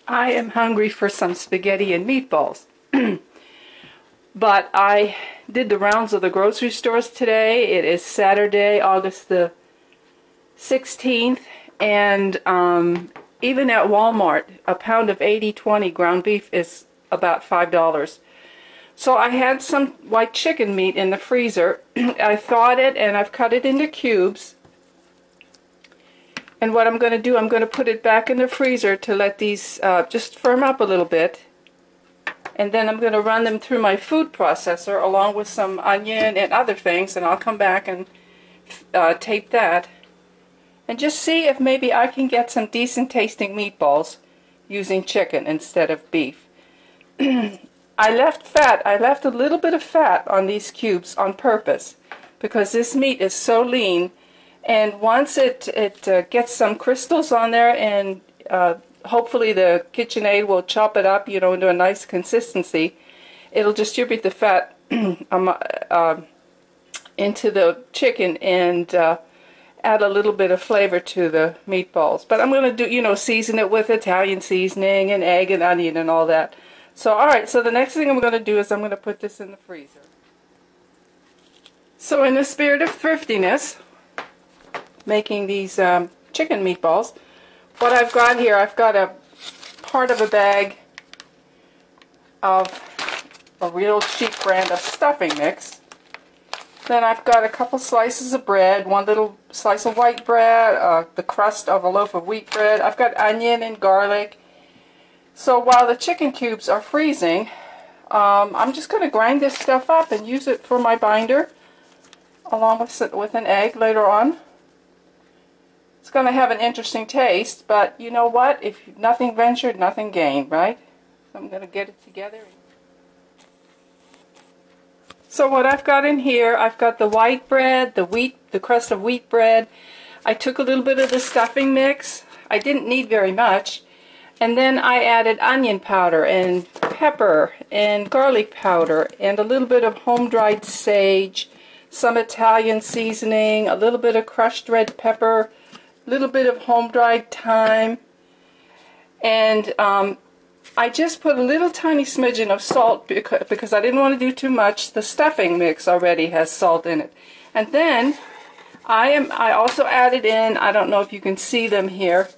I am hungry for some spaghetti and meatballs. But I did the rounds of the grocery stores today. It is Saturday, August the 16th, and even at Walmart, a pound of 80/20 ground beef is about $5. So I had some white chicken meat in the freezer. I thawed it and I've cut it into cubes. And what I'm going to do, I'm going to put it back in the freezer to let these just firm up a little bit. And then I'm going to run them through my food processor along with some onion and other things, and I'll come back and tape that. And just see if maybe I can get some decent tasting meatballs using chicken instead of beef. I left a little bit of fat on these cubes on purpose because this meat is so lean, and once it gets some crystals on there, and hopefully the KitchenAid will chop it up, into a nice consistency, it'll distribute the fat into the chicken and add a little bit of flavor to the meatballs. But I'm going to do, season it with Italian seasoning and egg and onion and all that. So, alright, so the next thing I'm going to do is I'm going to put this in the freezer. So in the spirit of thriftiness, making these chicken meatballs, what I've got here, I've got a part of a bag of a real cheap brand of stuffing mix. Then I've got a couple slices of bread, one little slice of white bread, the crust of a loaf of wheat bread. I've got onion and garlic. So while the chicken cubes are freezing, I'm just going to grind this stuff up and use it for my binder along with an egg later on. It's going to have an interesting taste, but you know what? If nothing ventured, nothing gained, right? So I'm going to get it together. So what I've got in here, I've got the white bread, the crust of wheat bread. I took a little bit of the stuffing mix. I didn't need very much. And then I added onion powder and pepper and garlic powder and a little bit of home-dried sage, some Italian seasoning, a little bit of crushed red pepper, a little bit of home-dried thyme, and I just put a little tiny smidgen of salt because I didn't want to do too much. The stuffing mix already has salt in it. And then I also added in, I don't know if you can see them here,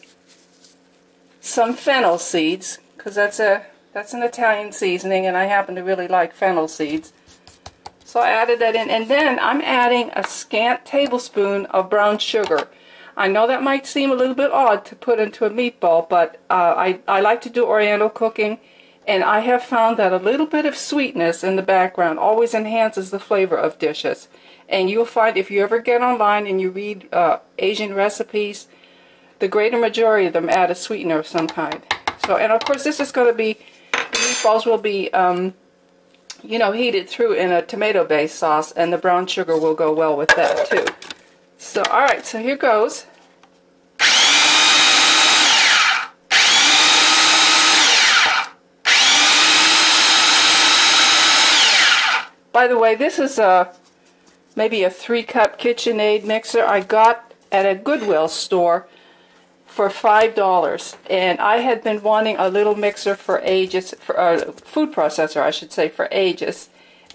some fennel seeds, because that's an Italian seasoning, and I happen to really like fennel seeds. So I added that in, and then I'm adding a scant tablespoon of brown sugar. I know that might seem a little bit odd to put into a meatball, but I like to do Oriental cooking, and I have found that a little bit of sweetness in the background always enhances the flavor of dishes. And you'll find if you ever get online and you read Asian recipes, the greater majority of them add a sweetener of some kind. So, and of course this is going to be, the meatballs will be, heated through in a tomato-based sauce, and the brown sugar will go well with that too. So, alright, so here goes. By the way, this is maybe a 3-cup KitchenAid mixer I got at a Goodwill store for $5, and I had been wanting a little mixer for ages, for a food processor I should say, for ages,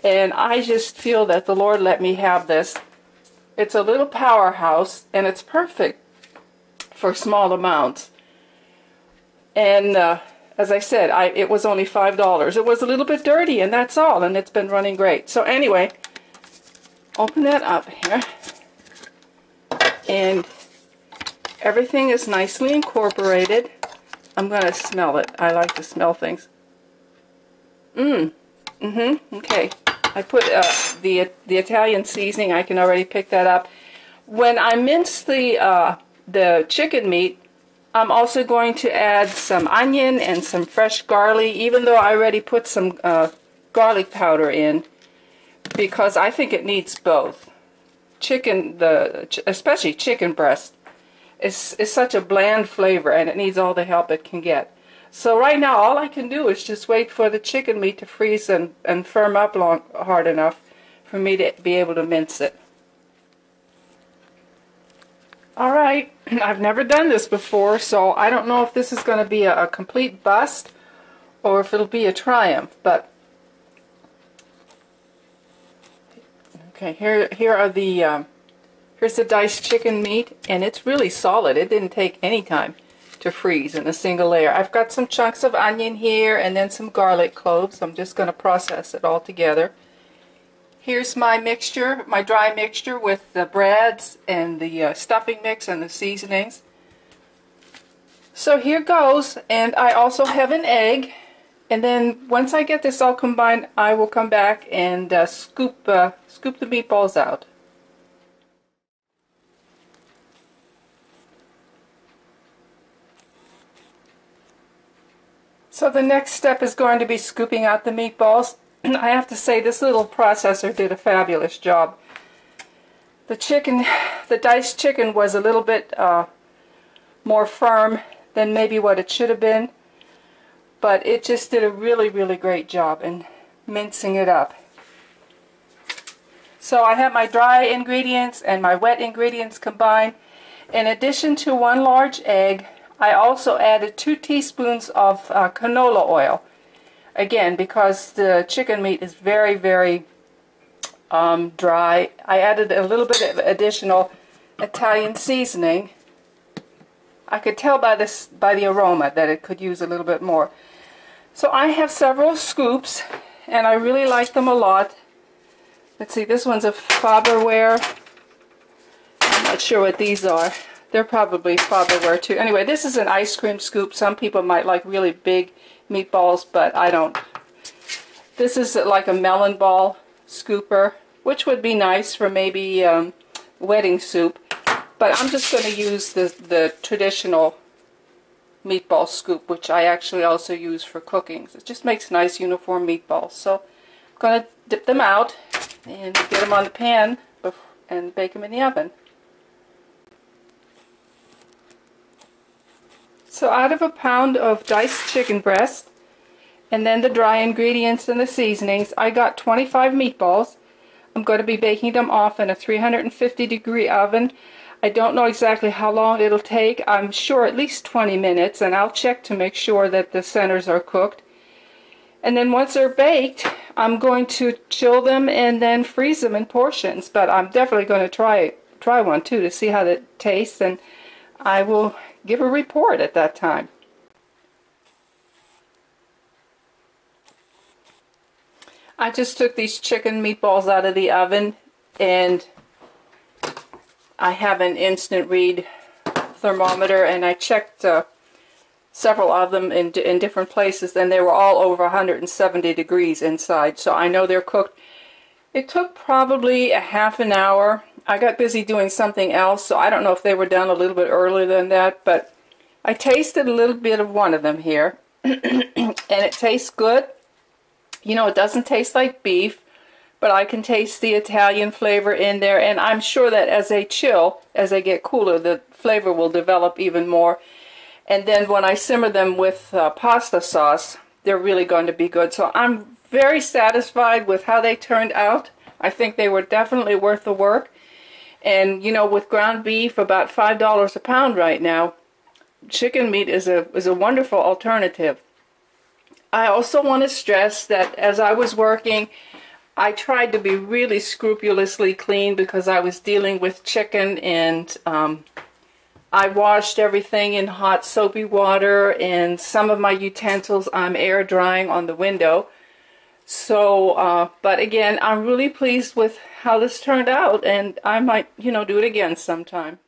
and I just feel that the Lord let me have this. It's a little powerhouse, and it's perfect for small amounts. And as I said, it was only $5. It was a little bit dirty, and that's all, and it's been running great. So anyway, open that up here, and everything is nicely incorporated. I'm going to smell it. I like to smell things. Okay. I put the Italian seasoning. I can already pick that up. When I mince the chicken meat, I'm also going to add some onion and some fresh garlic, even though I already put some garlic powder in, because I think it needs both. Especially chicken breast, is such a bland flavor, and it needs all the help it can get. So right now all I can do is just wait for the chicken meat to freeze and firm up hard enough for me to be able to mince it. Alright, I've never done this before, so I don't know if this is going to be a complete bust or if it'll be a triumph, but okay, here are the here's the diced chicken meat, and it's really solid. It didn't take any time to freeze in a single layer. I've got some chunks of onion here and then some garlic cloves. I'm just going to process it all together. Here's my mixture, my dry mixture with the breads and the stuffing mix and the seasonings. So here goes, and I also have an egg, and then once I get this all combined, I will come back and scoop the meatballs out. So the next step is going to be scooping out the meatballs. I have to say, this little processor did a fabulous job. The diced chicken was a little bit more firm than maybe what it should have been, but it just did a really, really great job in mincing it up. So I have my dry ingredients and my wet ingredients combined. In addition to 1 large egg, I also added 2 teaspoons of canola oil. Again, because the chicken meat is very, very dry, I added a little bit of additional Italian seasoning. I could tell by the aroma that it could use a little bit more. So I have several scoops, and I really like them a lot. Let's see, this one's a Farberware. I'm not sure what these are. They're probably Farberware too. Anyway, this is an ice cream scoop. Some people might like really big meatballs, but I don't. This is like a melon ball scooper, which would be nice for maybe wedding soup, but I'm just going to use the traditional meatball scoop, which I actually also use for cooking. It just makes nice uniform meatballs. So I'm going to dip them out and get them on the pan and bake them in the oven. So out of a pound of diced chicken breast, and then the dry ingredients and the seasonings, I got 25 meatballs. I'm going to be baking them off in a 350-degree oven. I don't know exactly how long it'll take. I'm sure at least 20 minutes, and I'll check to make sure that the centers are cooked. And then once they're baked, I'm going to chill them and then freeze them in portions. But I'm definitely going to try one too to see how that tastes, and I will give a report at that time. I just took these chicken meatballs out of the oven, and I have an instant read thermometer, and I checked several of them in different places, and they were all over 170 degrees inside, so I know they're cooked. It took probably a half an hour. I got busy doing something else, so I don't know if they were done a little bit earlier than that, but I tasted a little bit of one of them here, and it tastes good. You know, it doesn't taste like beef, but I can taste the Italian flavor in there, and I'm sure that as they chill, as they get cooler, the flavor will develop even more. And then when I simmer them with pasta sauce, they're really going to be good. So I'm very satisfied with how they turned out. I think they were definitely worth the work. And, you know, with ground beef, about $5 a pound right now, chicken meat is a wonderful alternative. I also want to stress that as I was working, I tried to be really scrupulously clean because I was dealing with chicken, and I washed everything in hot soapy water, and some of my utensils I'm air drying on the window. So, but again, I'm really pleased with how this turned out, and I might, you know, do it again sometime.